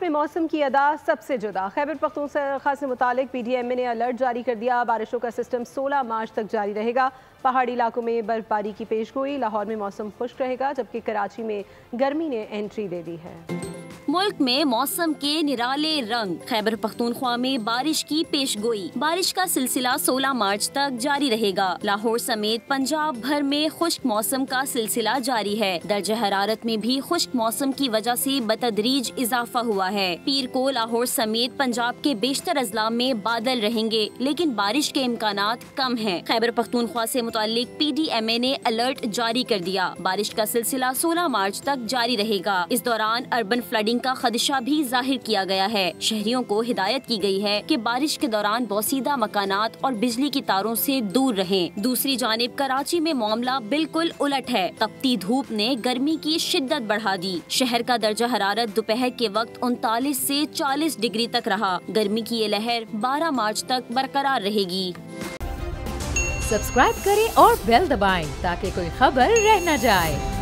में मौसम की अदा सबसे जुदा। खैबर पख्तूनख्वा से मुतालिक PDMA ने अलर्ट जारी कर दिया। बारिशों का सिस्टम 16 मार्च तक जारी रहेगा। पहाड़ी इलाकों में बर्फबारी की पेशगोई। लाहौर में मौसम खुश्क रहेगा, जबकि कराची में गर्मी ने एंट्री दे दी है। मुल्क में मौसम के निराले रंग। खैबर पख्तूनख्वा में बारिश की पेशगोई। बारिश का सिलसिला 16 मार्च तक जारी रहेगा। लाहौर समेत पंजाब भर में खुश्क मौसम का सिलसिला जारी है। दर्जा हरारत में भी खुश्क मौसम की वजह से बतदरीज इजाफा हुआ है। पीर को लाहौर समेत पंजाब के बेशतर अजला में बादल रहेंगे, लेकिन बारिश के इम्कानात कम हैं। खैबर पख्तूनख्वा से मुतालिक PDMA ने अलर्ट जारी कर दिया। बारिश का सिलसिला 16 मार्च तक जारी रहेगा। इस दौरान अर्बन फ्लडिंग का खदशा भी जाहिर किया गया है। शहरियों को हिदायत की गई है कि बारिश के दौरान बोसीदा मकानात और बिजली की तारों से दूर रहें। दूसरी जानिब कराची में मामला बिल्कुल उलट है। तपती धूप ने गर्मी की शिद्दत बढ़ा दी। शहर का दर्जा हरारत दोपहर के वक्त 39 से 40 डिग्री तक रहा। गर्मी की ये लहर 12 मार्च तक बरकरार रहेगी। सब्सक्राइब करें और बेल दबाएं ताकि कोई खबर रह न जाए।